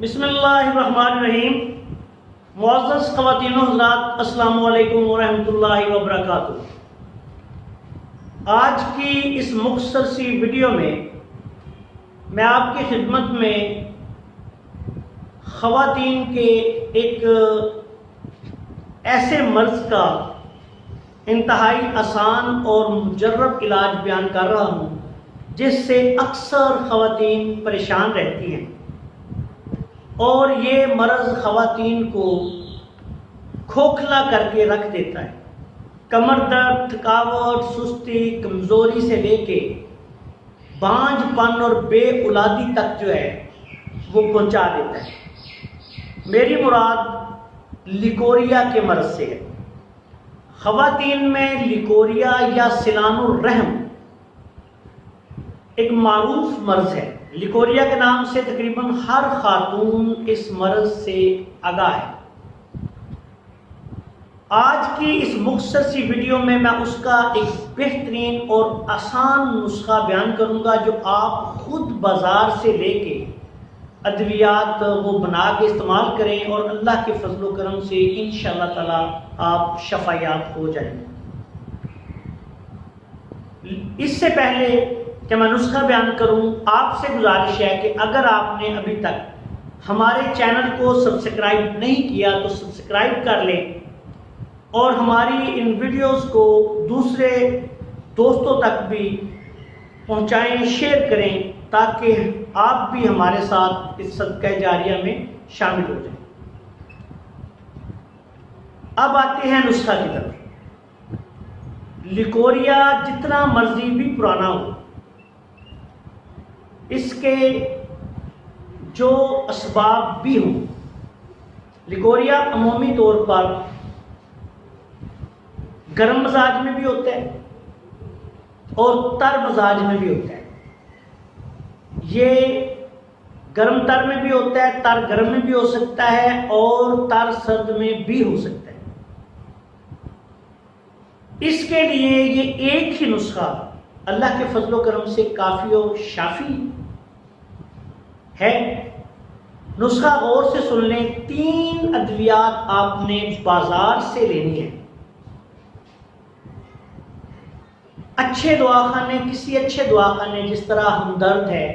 بسم اللہ الرحمن الرحیم۔ معزز خواتین و حضرات، السلام علیکم ورحمۃ اللہ وبرکاتہ۔ آج کی اس مختصر سی ویڈیو میں آپ کی خدمت میں خواتین کے ایک ایسے مرض کا انتہائی آسان اور مجرب علاج بیان کر رہا ہوں جس سے اکثر خواتین پریشان رہتی ہیں، اور یہ مرض خواتین کو کھوکھلا کر کے رکھ دیتا ہے۔ کمر درد، تھکاوٹ، سستی، کمزوری سے لے کے بانجھ پن اور بے اولادی تک جو ہے وہ پہنچا دیتا ہے۔ میری مراد لیکوریا کے مرض سے ہے۔ خواتین میں لیکوریا یا سیلان الرحم ایک معروف مرض ہے۔ لیکوریا کے نام سے تقریباً ہر خاتون اس مرض سے آگاہ ہے۔ آج کی اس مختصر سی ویڈیو میں اس کا ایک بہترین اور آسان نسخہ بیان کروں گا جو آپ خود بازار سے لے کے ادویات وہ بنا کے استعمال کریں، اور اللہ کے فضل و کرم سے انشاءاللہ تعالی آپ شفایاب ہو جائیں گے۔ اس سے پہلے کہ میں نسخہ بیان کروں، آپ سے گزارش ہے کہ اگر آپ نے ابھی تک ہمارے چینل کو سبسکرائب نہیں کیا تو سبسکرائب کر لیں، اور ہماری ان ویڈیوز کو دوسرے دوستوں تک بھی پہنچائیں، شیئر کریں، تاکہ آپ بھی ہمارے ساتھ اس صدقہ جاریہ میں شامل ہو جائیں۔ اب آتے ہیں نسخہ کی طرف۔ لیکوریا جتنا مرضی بھی پرانا ہو، اس کے جو اسباب بھی ہوں، لیکوریا عمومی طور پر گرم مزاج میں بھی ہوتا ہے اور تر مزاج میں بھی ہوتا ہے۔ یہ گرم تر میں بھی ہوتا ہے، تر گرم میں بھی ہو سکتا ہے، اور تر سرد میں بھی ہو سکتا ہے۔ اس کے لیے یہ ایک ہی نسخہ اللہ کے فضل و کرم سے کافی و شافی ہے۔ نسخہ غور سے سن لیں۔ 3 ادویات آپ نے بازار سے لینی ہے۔ اچھے دواخانے، کسی اچھے دواخانے جس طرح ہمدرد ہے،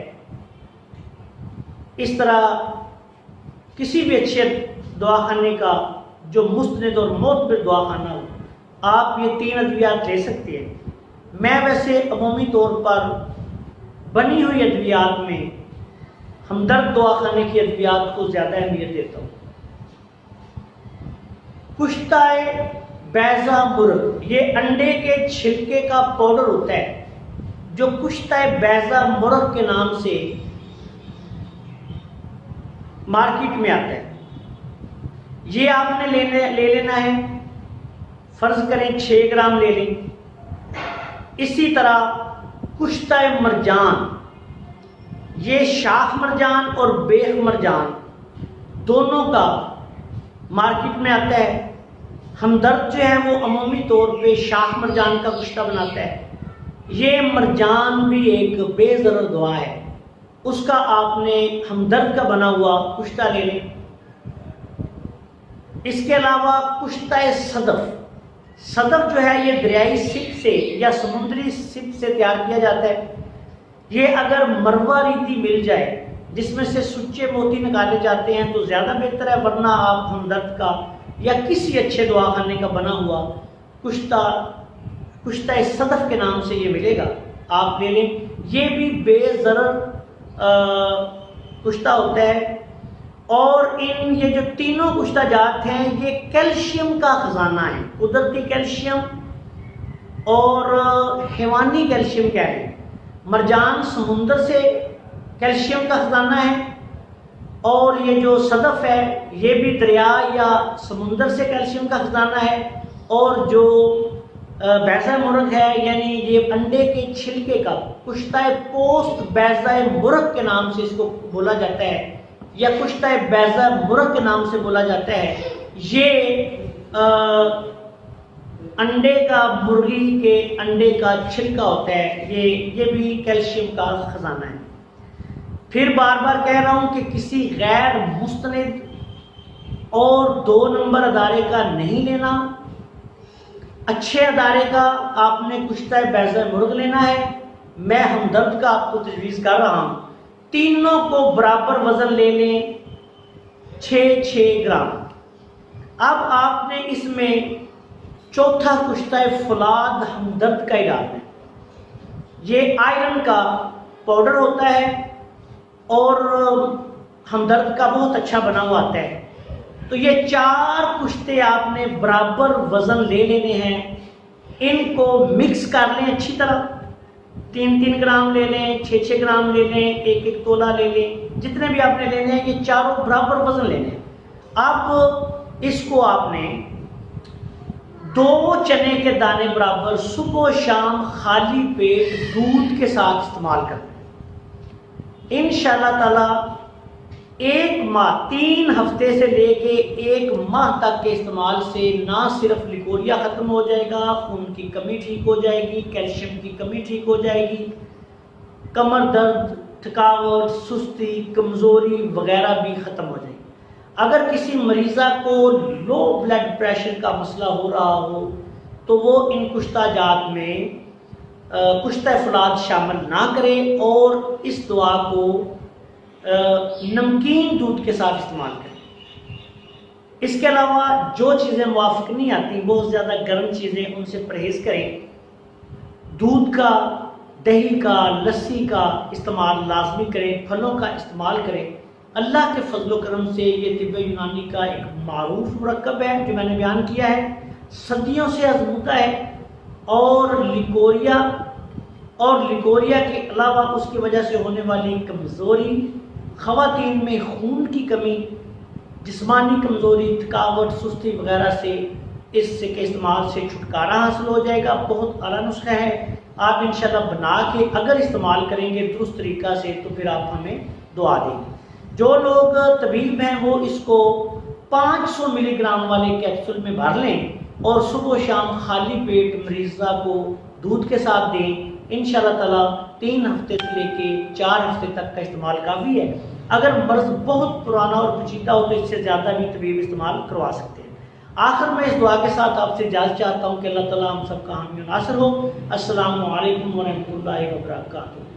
اس طرح کسی بھی اچھے دواخانے کا جو مستند اور معتبر دواخانہ ہو، آپ یہ 3 ادویات لے سکتے ہیں۔ میں ویسے عمومی طور پر بنی ہوئی ادویات میں ہمدرد دواخانے کی ادویات کو زیادہ اہمیت دیتا ہوں۔ کشتہ بیضہ مرغ، یہ انڈے کے چھلکے کا پاؤڈر ہوتا ہے جو کشتہ بیضہ مرغ کے نام سے مارکیٹ میں آتا ہے۔ یہ آپ نے لے لینا ہے۔ فرض کریں 6 گرام لے لیں۔ اسی طرح کشتہ مرجان، یہ شاخ مرجان اور بیخ مرجان دونوں کا مارکیٹ میں آتا ہے۔ ہمدرد جو ہے وہ عمومی طور پہ شاخ مرجان کا کشتہ بناتا ہے۔ یہ مرجان بھی ایک بے ضرر دوا ہے، اس کا آپ نے ہمدرد کا بنا ہوا کشتہ لے لیں۔ اس کے علاوہ کشتہ صدف جو ہے یہ دریائی سپ سے یا سمندری سپ سے تیار کیا جاتا ہے۔ یہ اگر مروہ ریتی مل جائے جس میں سے سچے موتی نکالے جاتے ہیں تو زیادہ بہتر ہے، ورنہ آپ ہمدرد کا یا کسی اچھے دواخانے کا بنا ہوا کشتہ صدف کے نام سے یہ ملے گا، آپ لے لیں۔ یہ بھی بے ضرر کشتہ ہوتا ہے، اور یہ جو تینوں کشتہ جات ہیں یہ کیلشیم کا خزانہ ہے۔ قدرتی کیلشیم اور حیوانی کیلشیم کیا ہے؟ مرجان سمندر سے کیلشیم کا خزانہ ہے، اور یہ جو صدف ہے یہ بھی دریا یا سمندر سے کیلشیم کا خزانہ ہے، اور جو بیضہ مرغ ہے یعنی یہ انڈے کے چھلکے کا کشتہ پوست بیضہ مرغ کے نام سے اس کو بولا جاتا ہے، یا کشتہ بیضہ مرغ کے نام سے بولا جاتا ہے۔ یہ انڈے کا، مرغی کے انڈے کا چھلکا ہوتا ہے، یہ بھی کیلشیم کا خزانہ ہے۔ پھر بار بار کہہ رہا ہوں کہ کسی غیر مستند اور 2 نمبر ادارے کا نہیں لینا، اچھے ادارے کا آپ نے کشتہ بیضہ مرغ لینا ہے۔ میں ہمدرد کا آپ کو تجویز کر رہا ہوں، تینوں کو برابر وزن لے لیں، 6 گرام۔ اب آپ نے اس میں چوتھا کشتہ فولاد ہمدرد کا ہی ڈالنا ہے۔ یہ آئرن کا پاؤڈر ہوتا ہے اور ہمدرد کا بہت اچھا بنا ہوا آتا ہے۔ تو یہ 4 کشتے آپ نے برابر وزن لے لینے ہیں، ان کو مکس کر لیں اچھی طرح، 3 گرام لے لیں، 6 گرام لے لیں، 1 تولہ لے لیں، جتنے بھی آپ نے لینے ہیں، یہ چاروں برابر وزن لینے ہیں۔ اب اس کو آپ نے 2 چنے کے دانے برابر صبح و شام خالی پیٹ دودھ کے ساتھ استعمال کرنا ہے۔ انشاءاللہ تعالی 1 ماہ، 3 ہفتے سے لے کے 1 ماہ تک کے استعمال سے نہ صرف لیکوریا ختم ہو جائے گا، خون کی کمی ٹھیک ہو جائے گی، کیلشیم کی کمی ٹھیک ہو جائے گی، کمر درد، تھکاوٹ، سستی، کمزوری وغیرہ بھی ختم ہو جائے گی۔ اگر کسی مریضہ کو لو بلڈ پریشر کا مسئلہ ہو رہا ہو تو وہ ان کشتہ جات میں کشتہ فولاد شامل نہ کرے اور اس دعا کو نمکین دودھ کے ساتھ استعمال کریں۔ اس کے علاوہ جو چیزیں موافق نہیں آتی، بہت زیادہ گرم چیزیں، ان سے پرہیز کریں۔ دودھ کا، دہی کا، لسی کا استعمال لازمی کریں، پھلوں کا استعمال کریں۔ اللہ کے فضل و کرم سے یہ طب یونانی کا ایک معروف مرکب ہے جو میں نے بیان کیا ہے، صدیوں سے آزمودہ ہے، اور لیکوریا کے علاوہ اس کی وجہ سے ہونے والی کمزوری، خواتین میں خون کی کمی، جسمانی کمزوری، تھکاوٹ، سستی وغیرہ سے اس کے استعمال سے چھٹکارا حاصل ہو جائے گا۔ بہت اعلیٰ نسخہ ہے، آپ انشاءاللہ بنا کے اگر استعمال کریں گے درست طریقہ سے تو پھر آپ ہمیں دعا دیں گے۔ جو لوگ طبیب ہیں وہ اس کو 500 ملی گرام والے کیپسول میں بھر لیں اور صبح و شام خالی پیٹ مریضہ کو دودھ کے ساتھ دیں۔ انشاءاللہ تعالیٰ 3 ہفتے سے لے کے 4 ہفتے تک کا استعمال کافی ہے۔ اگر مرض بہت پرانا اور پیچیدہ ہو تو اس سے زیادہ بھی طبیب استعمال کروا سکتے ہیں۔ آخر میں اس دعا کے ساتھ آپ سے اجازت چاہتا ہوں کہ اللہ تعالیٰ ہم سب کا حامی و ناصر ہو۔ السلام علیکم ورحمۃ اللہ وبرکاتہ۔